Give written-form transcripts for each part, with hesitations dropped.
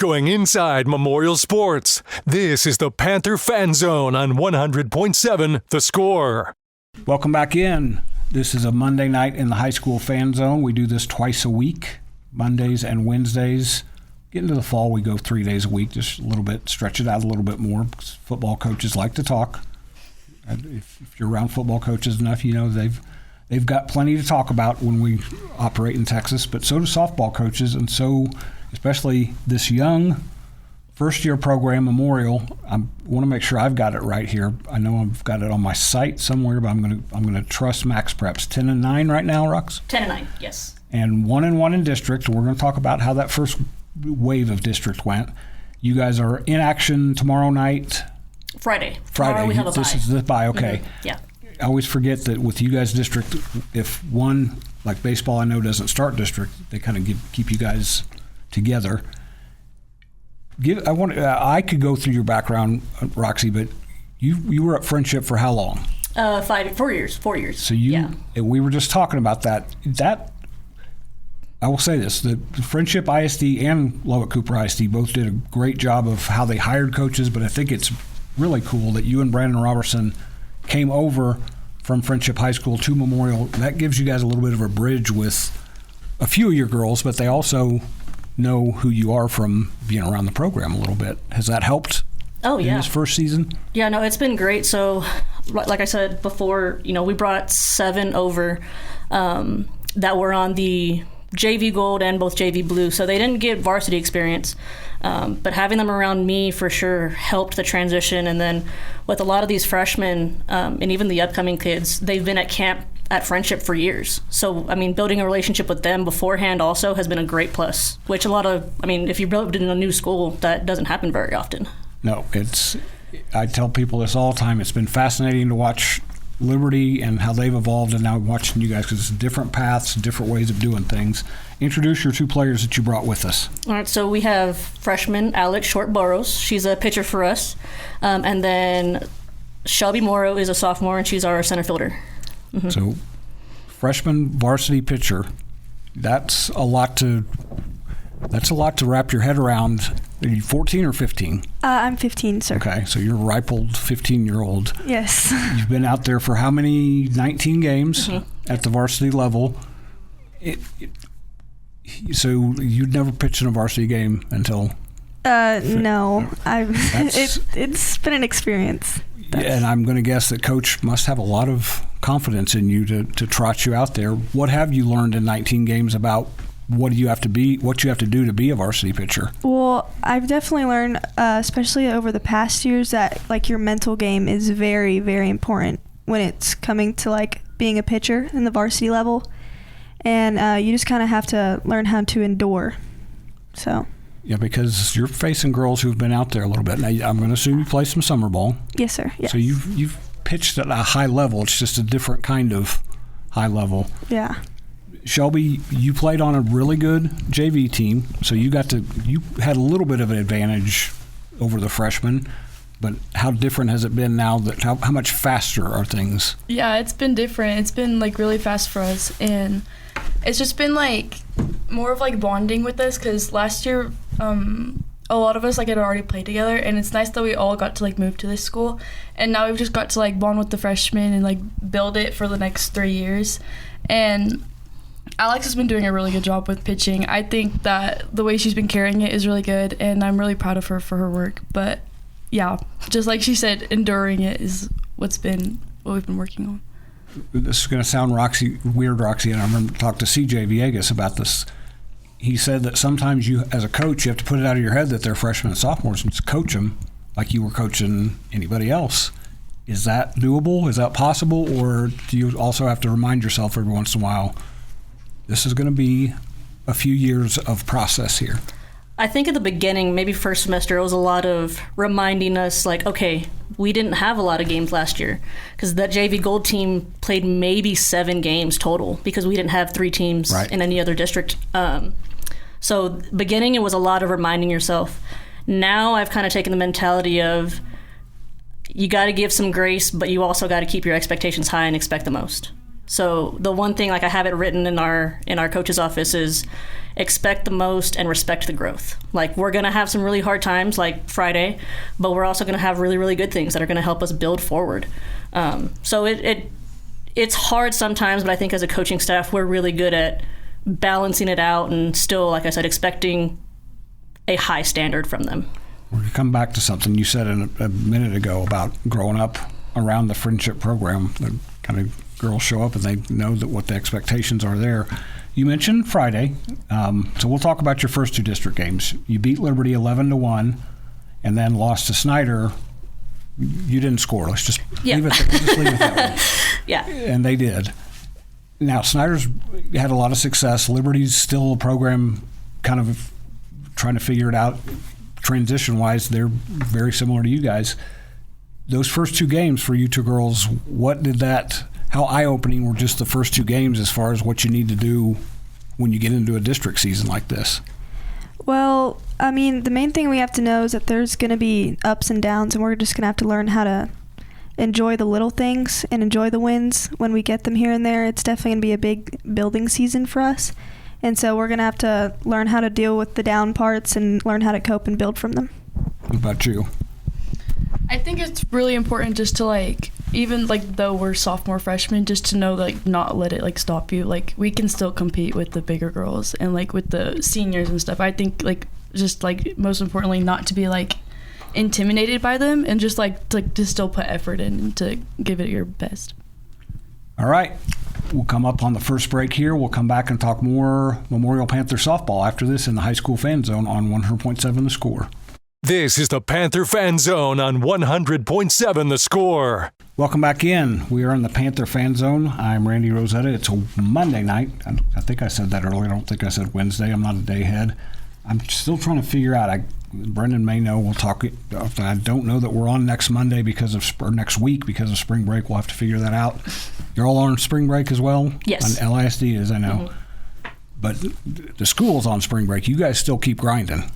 Going inside Memorial Sports, this is the Panther Fan Zone on 100.7 The Score. Welcome back in. This is a Monday night in the high school fan zone. We do this twice a week, Mondays and Wednesdays. Get into the fall, we go 3 days a week, just a little bit, stretch it out a little bit more, because football coaches like to talk. If you're around football coaches enough, you know they've got plenty to talk about when we operate in Texas, but so do softball coaches, and so especially this young first-year program, Memorial. I want to make sure I've got it right here. I know I've got it on my site somewhere, but I'm going to trust Max Preps. 10-9 right now, Rox? 10-9, yes. And 1-1 in district. We're going to talk about how that first wave of district went. You guys are in action tomorrow night. Friday. Tomorrow we have a bye. This is the bye. Okay. Mm-hmm. Yeah. I always forget that with you guys district, if one, like baseball, I know doesn't start district, they kind of keep you guys together. I could go through your background, Roxy, but you were at Friendship for how long? 4 years. 4 years. So and we were just talking about that. I will say this: the Friendship ISD and Lubbock Cooper ISD both did a great job of how they hired coaches. But I think it's really cool that you and Brandon Robertson came over from Friendship High School to Memorial. That gives you guys a little bit of a bridge with a few of your girls, but they also know who you are from being around the program a little bit. Has that helped in this first season? Yeah, no, it's been great. So like I said before, we brought 7 over that were on the JV Gold and both JV Blue. So they didn't get varsity experience. But having them around me for sure helped the transition. And then with a lot of these freshmen and even the upcoming kids, they've been at camp at Friendship for years. So, building a relationship with them beforehand also has been a great plus, which if you build in a new school, that doesn't happen very often. No, I tell people this all the time. It's been fascinating to watch Liberty and how they've evolved, and now watching you guys, because it's different paths, different ways of doing things. Introduce your 2 players that you brought with us. All right, so we have freshman Alex Short-Burrows. She's a pitcher for us. And then Shelby Morrow is a sophomore, and she's our center fielder. Mm-hmm. So freshman varsity pitcher, that's a lot to wrap your head around. Are you 14 or 15? I'm 15, sir. Okay, so you're a ripe old 15-year-old. Yes. You've been out there for how many? 19 games at the varsity level. So you'd never pitched in a varsity game until? No. It's been an experience. And I'm going to guess that Coach must have a lot of confidence in you to trot you out there. What have you learned in 19 games about what you have to do to be a varsity pitcher? Well, I've definitely learned, especially over the past years, that your mental game is very, very important when it's coming to being a pitcher in the varsity level, and you just kind of have to learn how to endure. So. Yeah, because you're facing girls who've been out there a little bit. Now, I'm going to assume you play some summer ball. Yes, sir. Yes. So you've pitched at a high level. It's just a different kind of high level. Yeah. Shelby, you played on a really good JV team, so you had a little bit of an advantage over the freshmen. But how different has it been now? How much faster are things? Yeah, it's been different. It's been really fast for us, and it's just been more of bonding with us, because last year a lot of us had already played together, and it's nice that we all got to move to this school, and now we've just got to bond with the freshmen and build it for the next 3 years. And Alex has been doing a really good job with pitching. I think that the way she's been carrying it is really good, and I'm really proud of her for her work. But yeah, just like she said, enduring it is what we've been working on. This is going to sound weird, Roxy, and I remember talking to CJ Villegas about this. He said that sometimes you, as a coach, you have to put it out of your head that they're freshmen and sophomores and just coach them like you were coaching anybody else. Is that doable? Is that possible? Or do you also have to remind yourself every once in a while, this is going to be a few years of process here? I think at the beginning, maybe first semester, it was a lot of reminding us, okay, we didn't have a lot of games last year, because that JV Gold team played maybe 7 games total, because we didn't have 3 teams in any other district. So beginning, it was a lot of reminding yourself. Now I've kind of taken the mentality of you got to give some grace, but you also got to keep your expectations high and expect the most. So the one thing, like I have it written in our coach's office, is expect the most and respect the growth. Like, we're going to have some really hard times like Friday, but we're also going to have really, really good things that are going to help us build forward. So it's hard sometimes, but I think as a coaching staff, we're really good at balancing it out and still, like I said, expecting a high standard from them. We're going to come back to something you said a minute ago about growing up around the friendship program. The kind of girls show up and they know that what the expectations are there. You mentioned Friday, so we'll talk about your first 2 district games. You beat Liberty 11-1, and then lost to Snyder. You didn't score. Let's just leave it that way. Yeah. And they did. Now, Snyder's had a lot of success. Liberty's still a program kind of trying to figure it out transition-wise. They're very similar to you guys. Those first 2 games for you 2 girls, how eye-opening were just the first 2 games as far as what you need to do when you get into a district season like this? Well, I mean, the main thing we have to know is that there's going to be ups and downs, and we're just going to have to learn how to enjoy the little things and enjoy the wins when we get them here and there. It's definitely going to be a big building season for us, and so we're going to have to learn how to deal with the down parts and learn how to cope and build from them. What about you? I think it's really important just to even though we're sophomore freshmen, just to know not let it stop you. We can still compete with the bigger girls and with the seniors and stuff. I think just most importantly not to be intimidated by them, and just to still put effort in and to give it your best. All right. We'll come up on the first break here. We'll come back and talk more Memorial Panther softball after this in the high school fan zone on 100.7 The Score. This is the Panther Fan Zone on 100.7 The Score. Welcome back in. We are in the Panther Fan Zone. I'm Randy Rosetta. It's a Monday night. I think I said that earlier. I don't think I said Wednesday. I'm not a day ahead. I'm still trying to figure out. Brendan may know. We'll talk. I don't know that we're on next Monday or next week because of spring break. We'll have to figure that out. You're all on spring break as well? Yes. On LISD, as I know. Mm-hmm. But the school's on spring break. You guys still keep grinding.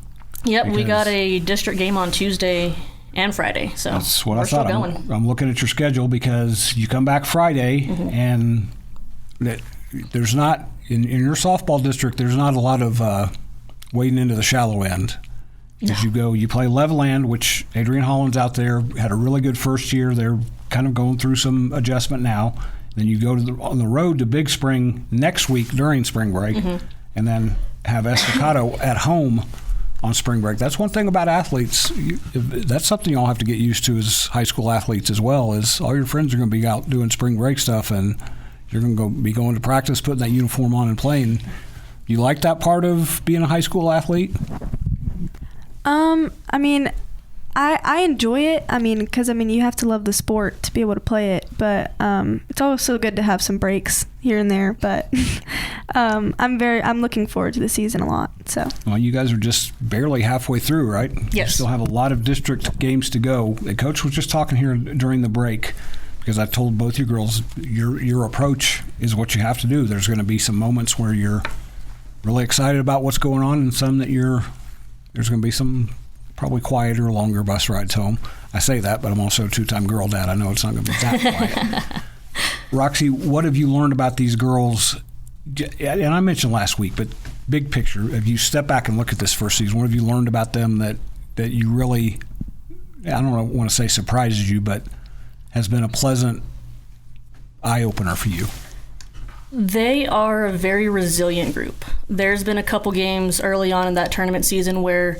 Yep, we got a district game on Tuesday and Friday, so that's what we're I thought. still going. I'm looking at your schedule because you come back Friday, mm-hmm. and there's not in your softball district. There's not a lot of wading into the shallow end. As you play Leveland, which Adrian Holland's out there, had a really good first year. They're kind of going through some adjustment now. Then you go on the road to Big Spring next week during spring break, mm-hmm. and then have Estacado at home on spring break. That's one thing about athletes. That's something y'all have to get used to as high school athletes as well, is all your friends are going to be out doing spring break stuff, and you're going to be going to practice, putting that uniform on and playing. You like that part of being a high school athlete? I mean, I enjoy it. I mean, because you have to love the sport to be able to play it. But it's also good to have some breaks here and there. But I'm looking forward to the season a lot. So. Well, you guys are just barely halfway through, right? Yes. You still have a lot of district games to go. The coach was just talking here during the break, because I told both you girls your approach is what you have to do. There's going to be some moments where you're really excited about what's going on, and some that there's going to be some probably quieter, longer bus rides home. I say that, but I'm also a 2-time girl dad. I know it's not going to be that quiet. Roxy, what have you learned about these girls? And I mentioned last week, but big picture, if you step back and look at this first season, what have you learned about them that you really, I don't want to say surprises you, but has been a pleasant eye-opener for you? They are a very resilient group. There's been a couple games early on in that tournament season where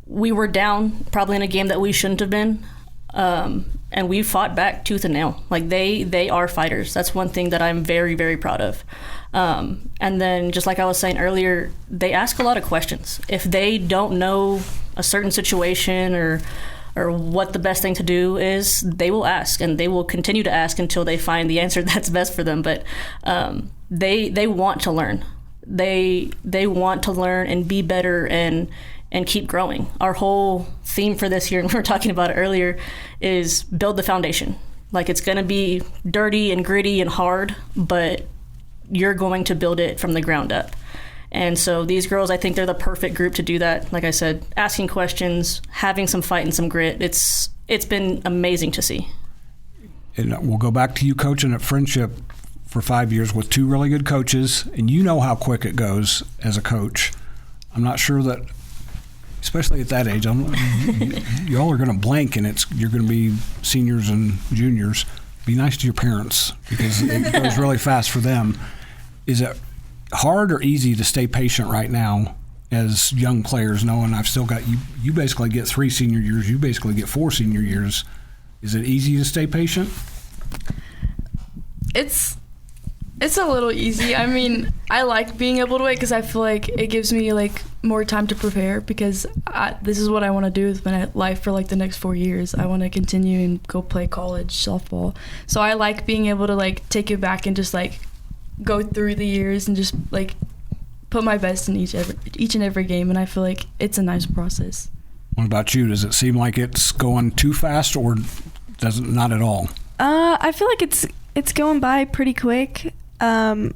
we were down probably in a game that we shouldn't have been, and we fought back tooth and nail. They are fighters. That's one thing that I'm very, very proud of. And then, just like I was saying earlier, they ask a lot of questions. If they don't know a certain situation or what the best thing to do is, they will ask, and they will continue to ask until they find the answer that's best for them. But they want to learn. They want to learn and be better and keep growing. Our whole theme for this year, and we were talking about it earlier, is build the foundation. It's going to be dirty and gritty and hard, but you're going to build it from the ground up. And so these girls, I think they're the perfect group to do that. Like I said, asking questions, having some fight and some grit. It's been amazing to see. And we'll go back to you coaching at Friendship for 5 years with 2 really good coaches, and you know how quick it goes as a coach. I'm not sure that, especially at that age, y'all are going to blank, and you're going to be seniors and juniors. Be nice to your parents because it goes really fast for them. Is it hard or easy to stay patient right now as young players, knowing I've still got you? You basically get 3 senior years. You basically get 4 senior years. Is it easy to stay patient? It's a little easy. I mean, I like being able to wait because I feel like it gives me like more time to prepare because this is what I want to do with my life for like the next 4 years. I want to continue and go play college softball. So I like being able to like take it back and just like go through the years and just like put my best in each and every game, and I feel like it's a nice process. What about you? Does it seem like it's going too fast, or does it not at all? I feel like it's going by pretty quick. I'm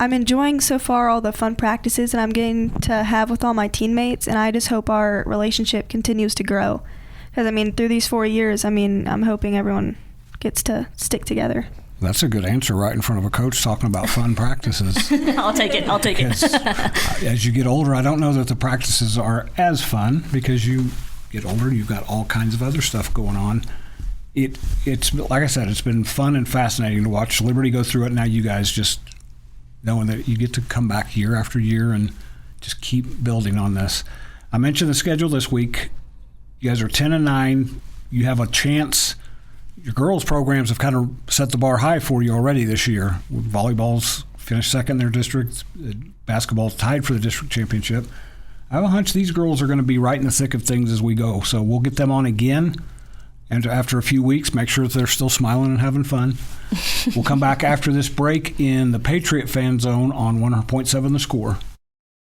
enjoying so far all the fun practices that I'm getting to have with all my teammates, and I just hope our relationship continues to grow. Because, I mean, through these 4 years, I mean, I'm hoping everyone gets to stick together. That's a good answer right in front of a coach talking about fun practices. I'll take it. As you get older, I don't know that the practices are as fun because you get older and you've got all kinds of other stuff going on. It's like I said, it's been fun and fascinating to watch Liberty go through it. Now you guys just knowing that you get to come back year after year and just keep building on this. I mentioned the schedule this week. You guys are 10-9. You have a chance. Your girls' programs have kind of set the bar high for you already this year. Volleyball's finished second in their district. Basketball's tied for the district championship. I have a hunch these girls are going to be right in the thick of things as we go. So we'll get them on again. And after a few weeks, make sure that they're still smiling and having fun. We'll come back after this break in the Patriot Fan Zone on 100.7 The Score.